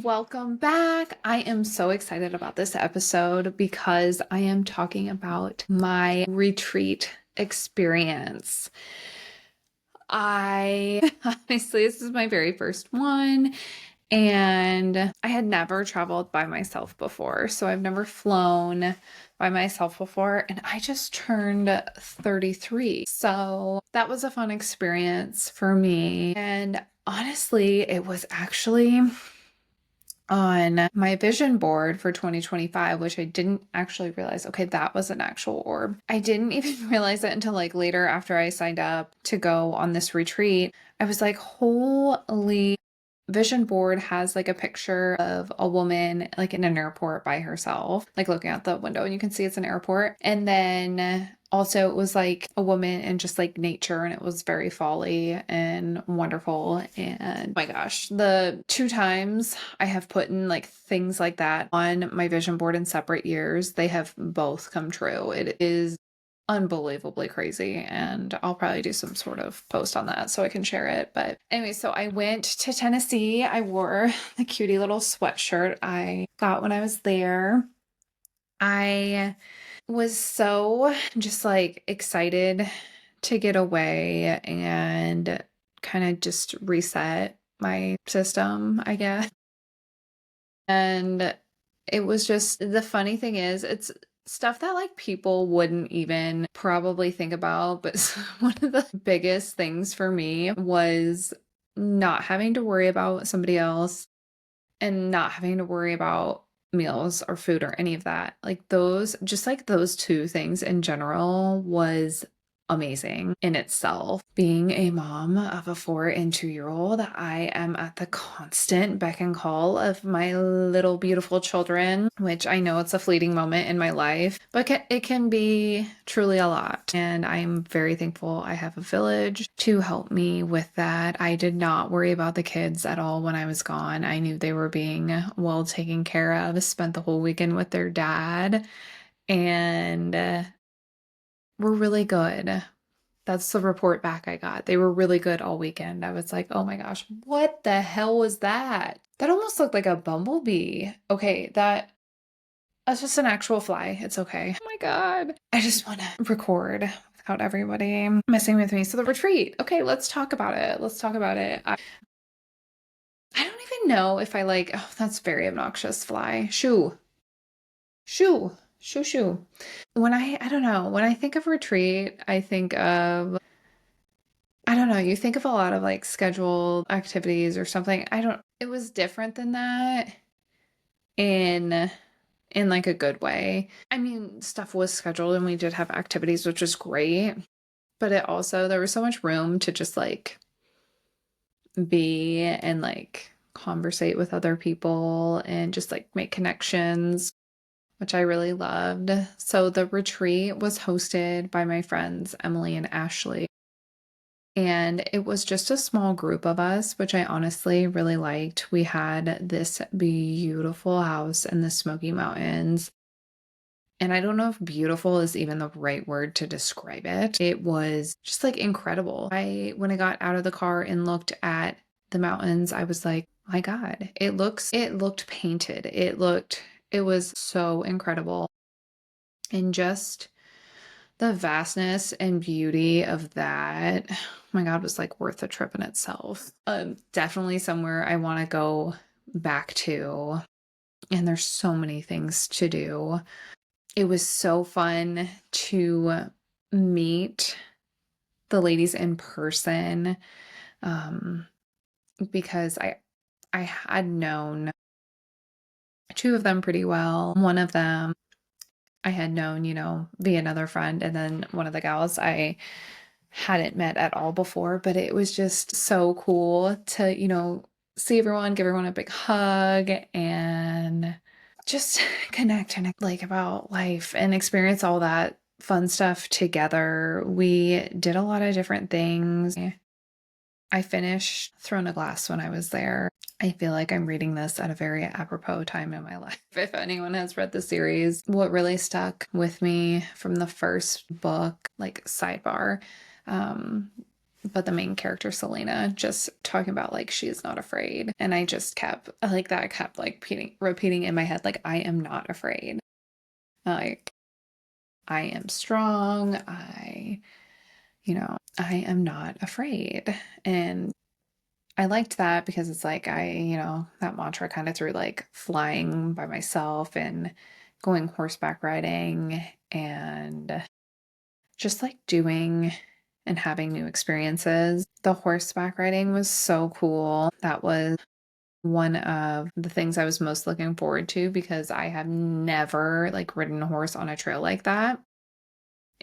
Welcome back. I am so excited about this episode because I am talking about my retreat experience. Honestly, this is my very first one, and I had never traveled by myself before. So I've never flown by myself before, and I just turned 33. So that was a fun experience for me. And honestly, it was actually on my vision board for 2025, which I didn't actually realize. Okay, that was an actual orb. I didn't even realize it until like later after I signed up to go on this retreat. I was like, holy, vision board has like a picture of a woman like in an airport by herself, like looking out the window, and you can see it's an airport. And then also it was like a woman in just like nature, and it was very folly and wonderful. And oh my gosh, the 2 times I have put in like things like that on my vision board in separate years, they have both come true. It is unbelievably crazy, and I'll probably do some sort of post on that so I can share it. But anyway, so I went to Tennessee. I wore the cutie little sweatshirt I got when I was there. I was so just like excited to get away and kind of just reset my system, I guess. And it was just the funny thing is, it's stuff that like people wouldn't even probably think about. But one of the biggest things for me was not having to worry about somebody else and not having to worry about meals or food or any of that. Like those, just like those two things in general was amazing in itself. Being a mom of a 4 and 2-year-old, I am at the constant beck and call of my little beautiful children, which I know it's a fleeting moment in my life, but it can be truly a lot. And I'm very thankful I have a village to help me with that. I did not worry about the kids at all when I was gone. I knew they were being well taken care of. Spent the whole weekend with their dad, and were really good. That's the report back I got. They were really good all weekend. I was like, oh my gosh, what the hell was that? That almost looked like a bumblebee. Okay, that's just an actual fly. It's okay. Oh my God. I just want to record without everybody messing with me. So the retreat. Okay, let's talk about it. Let's talk about it. I don't even know if I like, oh, that's very obnoxious fly. Shoo. Shoo. Shoo shoo. I don't know, when I think of retreat, I think of, I don't know, you think of a lot of like scheduled activities or something. It was different than that in like a good way. I mean, stuff was scheduled and we did have activities, which was great, but there was so much room to just like be and like conversate with other people and just like make connections, which I really loved. So the retreat was hosted by my friends Emily and Ashley. And it was just a small group of us, which I honestly really liked. We had this beautiful house in the Smoky Mountains. And I don't know if beautiful is even the right word to describe it. It was just like incredible. When I got out of the car and looked at the mountains, I was like, my God, it looked painted. It was so incredible. And just the vastness and beauty of that, oh my God, was like worth the trip in itself. Definitely somewhere I want to go back to. And there's so many things to do. It was so fun to meet the ladies in person, um, because I had known 2 of them pretty well. One of them I had known, via another friend, and then one of the gals I hadn't met at all before, but it was just so cool to, see everyone, give everyone a big hug, and just connect and like about life and experience all that fun stuff together. We did a lot of different things. I finished Throne of Glass when I was there. I feel like I'm reading this at a very apropos time in my life. If anyone has read the series, what really stuck with me from the first book, like sidebar, um, but the main character, Selena, just talking about like she's not afraid. And I just kept like that, kept like repeating in my head, like, I am not afraid. Like, I am strong. I am not afraid. And I liked that because it's like that mantra kind of through like flying by myself and going horseback riding and just like doing and having new experiences. The horseback riding was so cool. That was one of the things I was most looking forward to because I have never like ridden a horse on a trail like that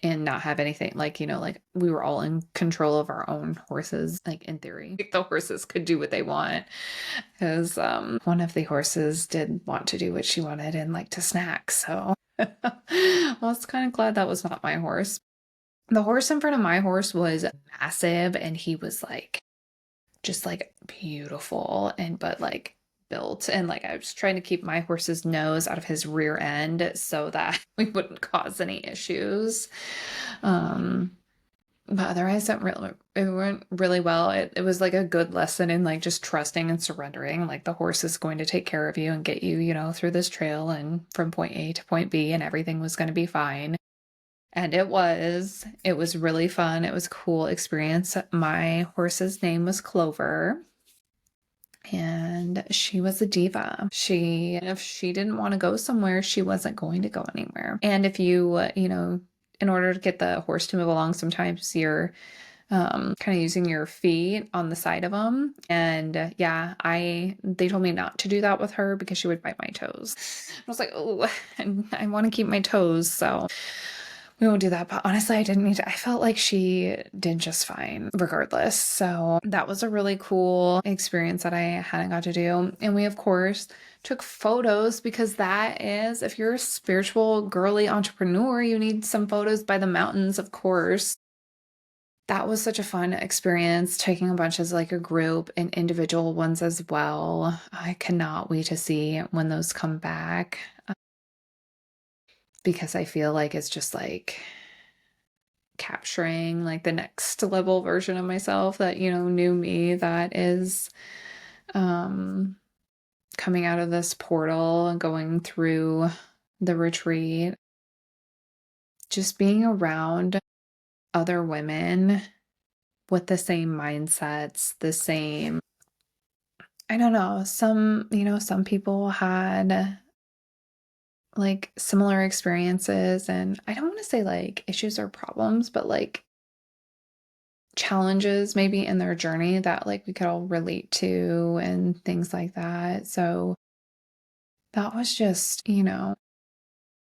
and not have anything like we were all in control of our own horses, like in theory. Like, the horses could do what they want because one of the horses did want to do what she wanted and like to snack. So I was kind of glad that was not my horse. The horse in front of my horse was massive and he was like just like beautiful but like built, and like I was trying to keep my horse's nose out of his rear end so that we wouldn't cause any issues. But otherwise it went really well. It was like a good lesson in like just trusting and surrendering. Like the horse is going to take care of you and get you, through this trail and from point A to point B, and everything was going to be fine. And it was really fun. It was a cool experience. My horse's name was Clover. And she was a diva. If she didn't want to go somewhere, she wasn't going to go anywhere. And if you, in order to get the horse to move along, sometimes you're kind of using your feet on the side of them. And they told me not to do that with her because she would bite my toes. I was like, oh, and I want to keep my toes. So we won't do that. But honestly, I didn't need to. I felt like she did just fine regardless. So that was a really cool experience that I hadn't got to do. And we, of course, took photos because that is, if you're a spiritual girly entrepreneur, you need some photos by the mountains, of course. That was such a fun experience, taking a bunch as like a group and individual ones as well. I cannot wait to see when those come back. Because I feel like it's just like capturing like the next level version of myself that, knew me, that is coming out of this portal and going through the retreat. Just being around other women with the same mindsets, the same, I don't know, some people had like similar experiences, and I don't want to say like issues or problems, but like challenges maybe in their journey that like we could all relate to and things like that. So that was just,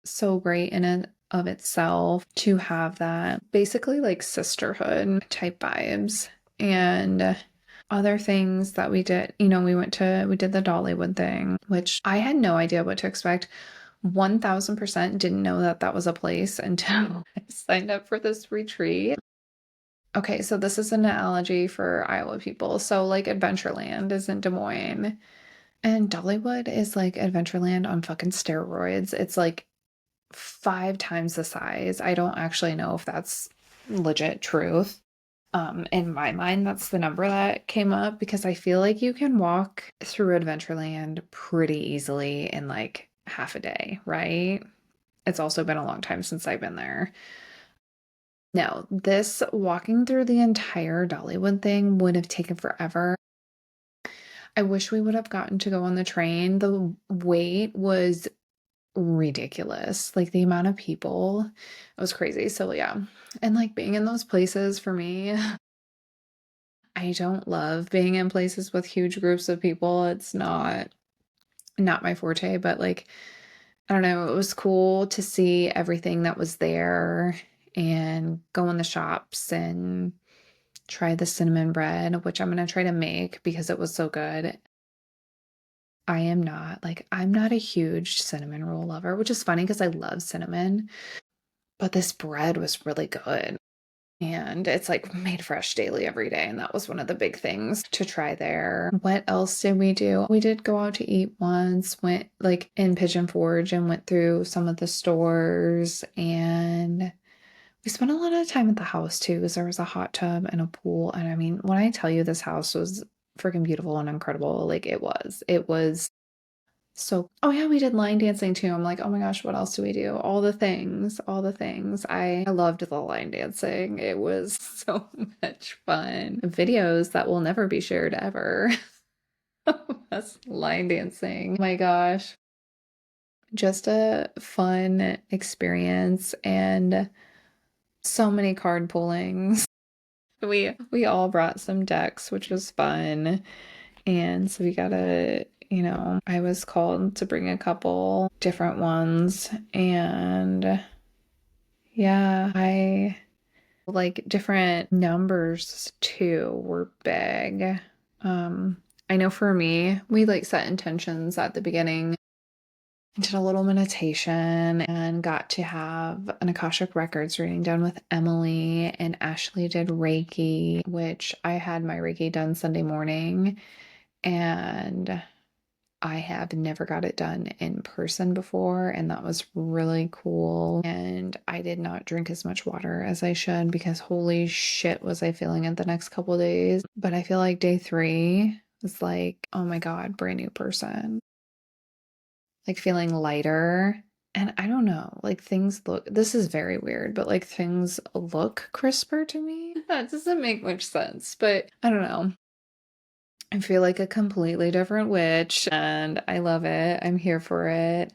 so great in and of itself to have that basically like sisterhood type vibes. And other things that we did, we did the Dollywood thing, which I had no idea what to expect. 1000% didn't know that that was a place until I signed up for this retreat. Okay, so this is an analogy for Iowa people. So like Adventureland is in Des Moines, and Dollywood is like Adventureland on fucking steroids. It's like 5 times the size. I don't actually know if that's legit truth. In my mind, that's the number that came up because I feel like you can walk through Adventureland pretty easily in like half a day, right? It's also been a long time since I've been there. No, this walking through the entire Dollywood thing would have taken forever. I wish we would have gotten to go on the train. The wait was ridiculous. Like the amount of people, it was crazy. So yeah. And like being in those places for me, I don't love being in places with huge groups of people. It's not my forte, but like I don't know, it was cool to see everything that was there and go in the shops and try the cinnamon bread, which I'm going to try to make because it was so good. I'm not a huge cinnamon roll lover, which is funny because I love cinnamon, but this bread was really good. And it's like made fresh daily every day. And that was one of the big things to try there. What else did we do? We did go out to eat once, went like in Pigeon Forge and went through some of the stores, and We spent a lot of time at the house too, because there was a hot tub and a pool. And I mean, when I tell you this house was freaking beautiful and incredible, like it was so, oh yeah, we did line dancing too. I'm like, oh my gosh, what else do we do? All the things, all the things. I loved the line dancing. It was so much fun. Videos that will never be shared ever. Us line dancing. Oh my gosh. Just a fun experience and so many card pullings. We all brought some decks, which was fun. And so we got I was called to bring a couple different ones. And yeah, I like different numbers too were big. I know for me, we like set intentions at the beginning. Did a little meditation and got to have an Akashic Records reading done with Emily, and Ashley did Reiki, which I had my Reiki done Sunday morning, and I have never got it done in person before, and that was really cool. And I did not drink as much water as I should because holy shit was I feeling it the next couple days. But I feel like day 3 was like, oh my God, brand new person. Like feeling lighter. And I don't know, like this is very weird, but like things look crisper to me. That doesn't make much sense, but I don't know. I feel like a completely different witch and I love it. I'm here for it.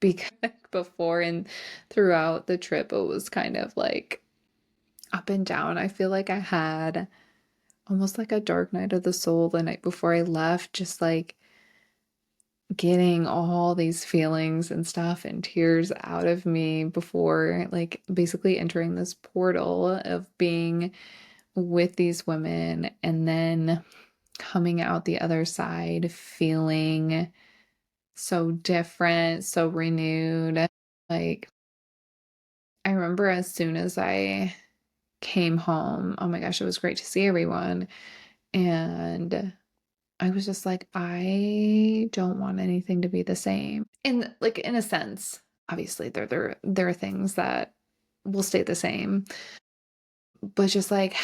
Because before and throughout the trip, it was kind of like up and down. I feel like I had almost like a dark night of the soul the night before I left, just like getting all these feelings and stuff and tears out of me before like basically entering this portal of being with these women and then coming out the other side feeling so different, so renewed. Like I remember as soon as I came home, oh my gosh, it was great to see everyone. And I was just like, I don't want anything to be the same. And like in a sense, obviously there are things that will stay the same. But just like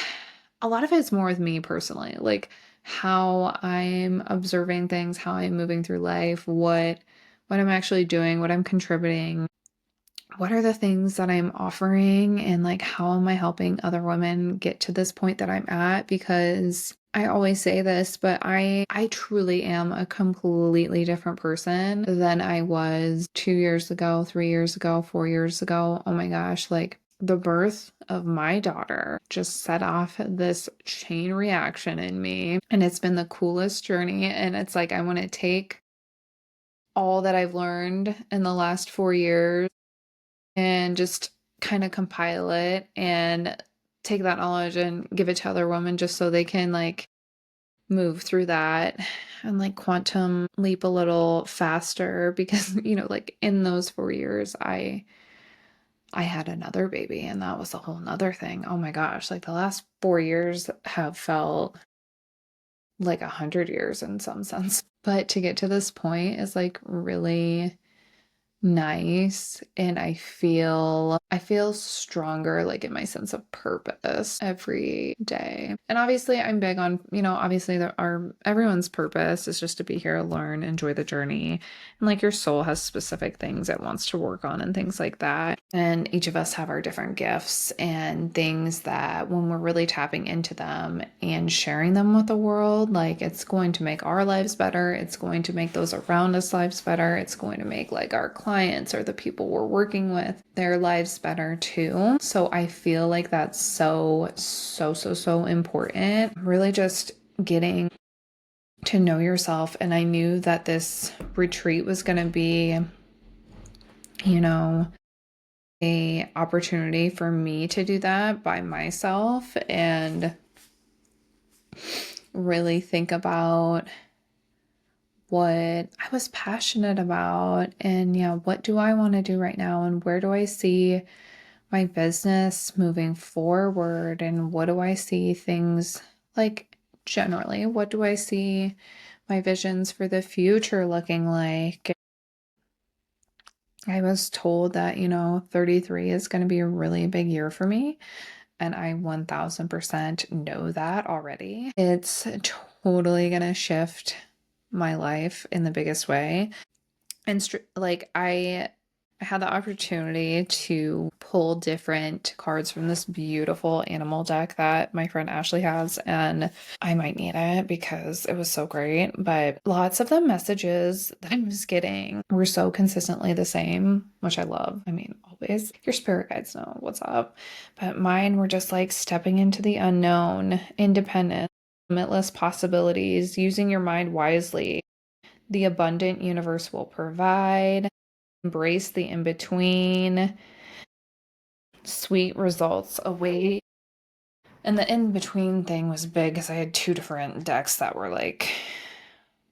a lot of it's more with me personally, like how I'm observing things, how I'm moving through life, what I'm actually doing, what I'm contributing, what are the things that I'm offering, and like how am I helping other women get to this point that I'm at? Because I always say this, but I truly am a completely different person than I was 2 years ago, 3 years ago, 4 years ago. Oh my gosh, like the birth of my daughter just set off this chain reaction in me, and it's been the coolest journey. And it's like I want to take all that I've learned in the last 4 years and just kind of compile it and take that knowledge and give it to other women just so they can like move through that and like quantum leap a little faster because like in those 4 years I had another baby and that was a whole nother thing. Oh my gosh, like the last 4 years have felt like 100 years in some sense, but to get to this point is like really nice, and I feel stronger like in my sense of purpose every day. And obviously I'm big on, obviously there are everyone's purpose is just to be here, learn, enjoy the journey. And like your soul has specific things it wants to work on and things like that. And each of us have our different gifts and things that when we're really tapping into them and sharing them with the world, like it's going to make our lives better. It's going to make those around us lives better. It's going to make like our clients or the people we're working with, their lives better too. So I feel like that's so, so, so, so important. Really just getting to know yourself. And I knew that this retreat was going to be, a opportunity for me to do that by myself and really think about what I was passionate about and what do I want to do right now and where do I see my business moving forward and what do I see things like generally, what do I see my visions for the future looking like? I was told that, 33 is going to be a really big year for me. And I 1000% know that already. It's totally going to shift my life in the biggest way. And like I had the opportunity to pull different cards from this beautiful animal deck that my friend Ashley has, and I might need it because it was so great. But lots of the messages that I was getting were so consistently the same, which I love. I mean, always your spirit guides know what's up, but mine were just like stepping into the unknown, independent, limitless possibilities, using your mind wisely. The abundant universe will provide. Embrace the in between. Sweet results await. And the in between thing was big because I had two different decks that were like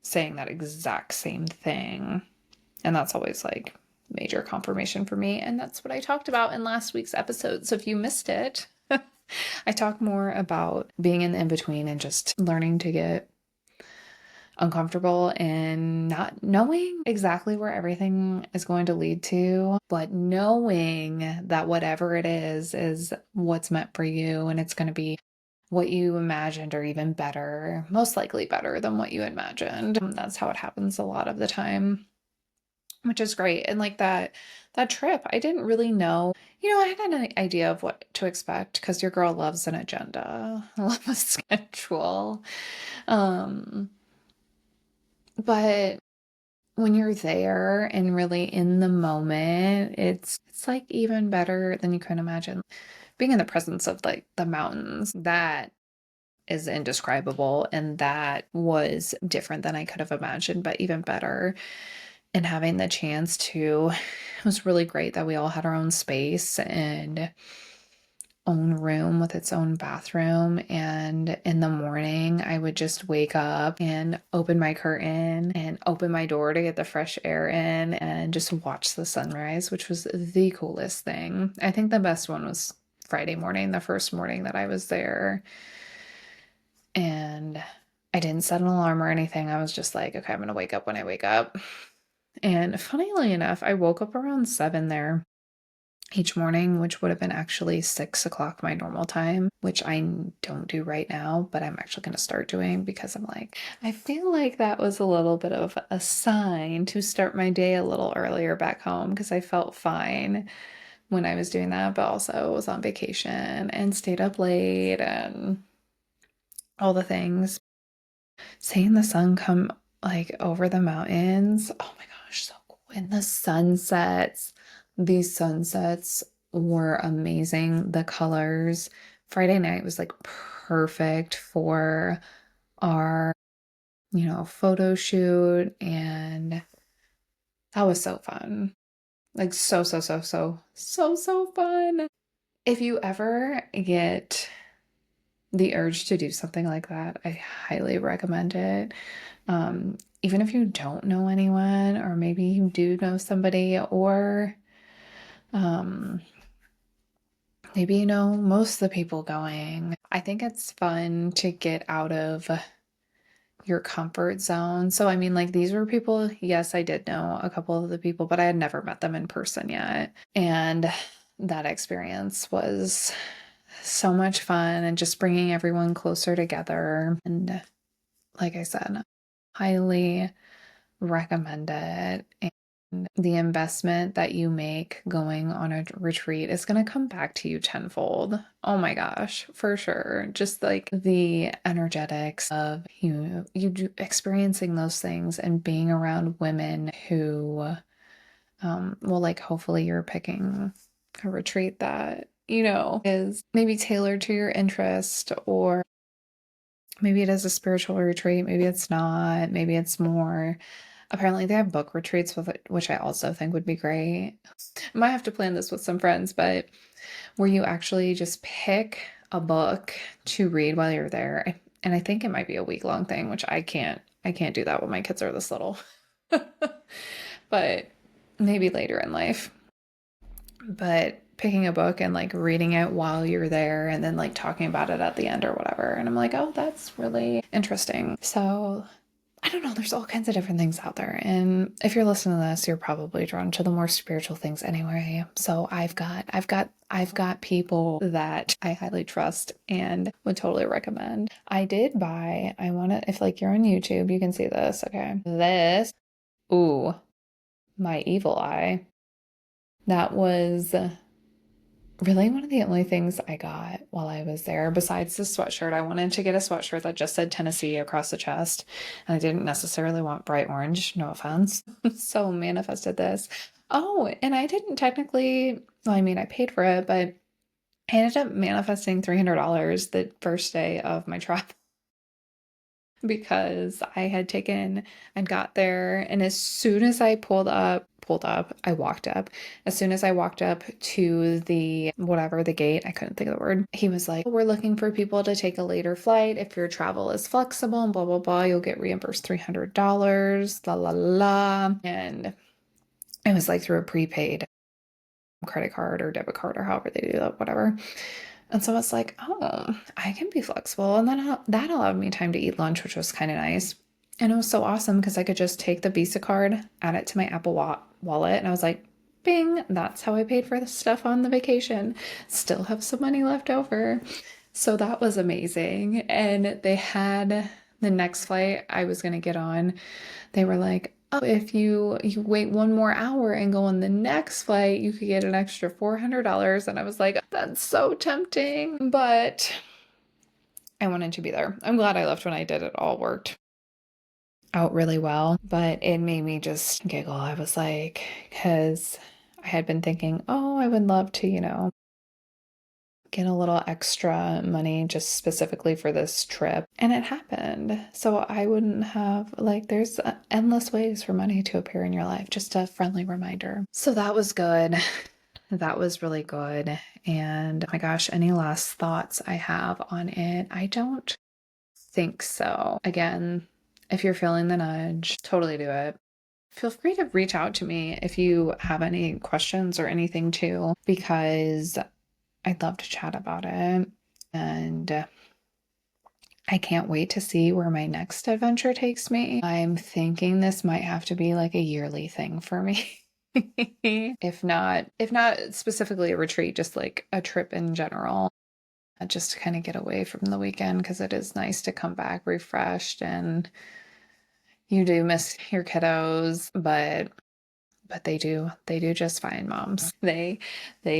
saying that exact same thing. And that's always like major confirmation for me. And that's what I talked about in last week's episode. So if you missed it, I talk more about being in the in between and just learning to get uncomfortable and not knowing exactly where everything is going to lead to, but knowing that whatever it is what's meant for you, and it's going to be what you imagined or even better, most likely better than what you imagined. That's how it happens a lot of the time, which is great. And like that trip, I didn't really know. I had an idea of what to expect because your girl loves an agenda, love a schedule. Um but when you're there and really in the moment, it's like even better than you can imagine. Being in the presence of like the mountains, that is indescribable, and that was different than I could have imagined, but even better. And having the chance to, it was really great that we all had our own space and own room with its own bathroom. And in the morning, I would just wake up and open my curtain and open my door to get the fresh air in and just watch the sunrise, which was the coolest thing. I think the best one was Friday morning, the first morning that I was there. And I didn't set an alarm or anything. I was just like, okay, I'm going to wake up when I wake up. And funnily enough, I woke up around 7 there each morning, which would have been actually 6 o'clock my normal time, which I don't do right now, but I'm actually going to start doing because I'm like, I feel like that was a little bit of a sign to start my day a little earlier back home because I felt fine when I was doing that, but also was on vacation and stayed up late and all the things. Seeing the sun come like over the mountains, oh my gosh, so cool. And the sunsets, these sunsets were amazing. The colors. Friday night was like perfect for our, photo shoot, and that was so fun. Like so fun. If you ever get the urge to do something like that, I highly recommend it. Even if you don't know anyone, or maybe you do know somebody, or maybe you know most of the people going. I think it's fun to get out of your comfort zone. So, I mean, like these were people, yes, I did know a couple of the people, but I had never met them in person yet. And that experience was so much fun and just bringing everyone closer together. And like I said, highly recommend it. And the investment that you make going on a retreat is going to come back to you tenfold. Oh my gosh, for sure. Just like the energetics of you experiencing those things and being around women who, well, like hopefully you're picking a retreat that, is maybe tailored to your interest, or maybe it is a spiritual retreat, maybe it's not, maybe it's more. Apparently, they have book retreats with it, which I also think would be great. I might have to plan this with some friends, but where you actually just pick a book to read while you're there. And I think it might be a week-long thing, which I can't do that when my kids are this little. But maybe later in life. But picking a book and like reading it while you're there and then like talking about it at the end or whatever. And I'm like, oh, that's really interesting. So I don't know, there's all kinds of different things out there. And if you're listening to this, you're probably drawn to the more spiritual things anyway. So I've got people that I highly trust and would totally recommend. I want to, if like you're on YouTube, you can see this. Okay. Ooh, my evil eye. That was really one of the only things I got while I was there, besides the sweatshirt. I wanted to get a sweatshirt that just said Tennessee across the chest, and I didn't necessarily want bright orange, no offense. So manifested this. Oh, and I didn't technically, well, I mean, I paid for it, but I ended up manifesting $300 the first day of my travel because I had taken and got there, and as soon as I I walked up. As soon as I walked up to the whatever, the gate, I couldn't think of the word. He was like, we're looking for people to take a later flight. If your travel is flexible and blah, blah, blah, you'll get reimbursed $300, la, la, la. And it was like through a prepaid credit card or debit card or however they do that, whatever. And so I was like, oh, I can be flexible. And then that allowed me time to eat lunch, which was kind of nice. And it was so awesome because I could just take the Visa card, add it to my Apple wallet, and I was like, bing, that's how I paid for the stuff on the vacation. Still have some money left over. So that was amazing. And they had the next flight I was going to get on. They were like, oh, if you wait one more hour and go on the next flight, you could get an extra $400. And I was like, that's so tempting, but I wanted to be there. I'm glad I left when I did. It all worked out really well, but it made me just giggle. I was like, because I had been thinking, oh, I would love to, get a little extra money just specifically for this trip. And it happened. So I wouldn't have, like, there's endless ways for money to appear in your life. Just a friendly reminder. So that was good. That was really good. And oh my gosh, any last thoughts I have on it? I don't think so. Again, if you're feeling the nudge, totally do it. Feel free to reach out to me if you have any questions or anything too, because I'd love to chat about it. And I can't wait to see where my next adventure takes me. I'm thinking this might have to be like a yearly thing for me. If not specifically a retreat, just like a trip in general. Just to kind of get away from the weekend, because it is nice to come back refreshed, and you do miss your kiddos, but they do just fine, moms. They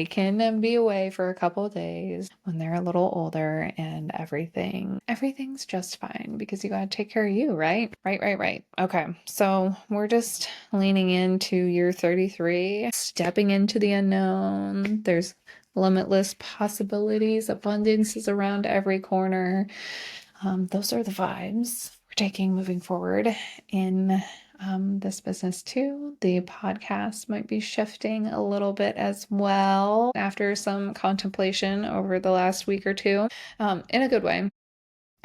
can be away for a couple of days when they're a little older, and everything's just fine because you got to take care of you, right? Right. Okay, so we're just leaning into year 33, stepping into the unknown. There's limitless possibilities. Abundance is around every corner. Those are the vibes we're taking moving forward in this business too. The podcast might be shifting a little bit as well after some contemplation over the last week or two, in a good way.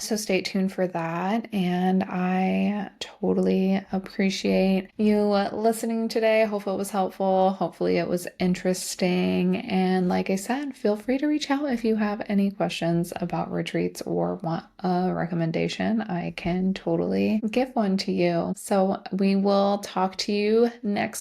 So stay tuned for that. And I totally appreciate you listening today. Hopefully it was helpful. Hopefully it was interesting. And like I said, feel free to reach out if you have any questions about retreats or want a recommendation. I can totally give one to you. So we will talk to you next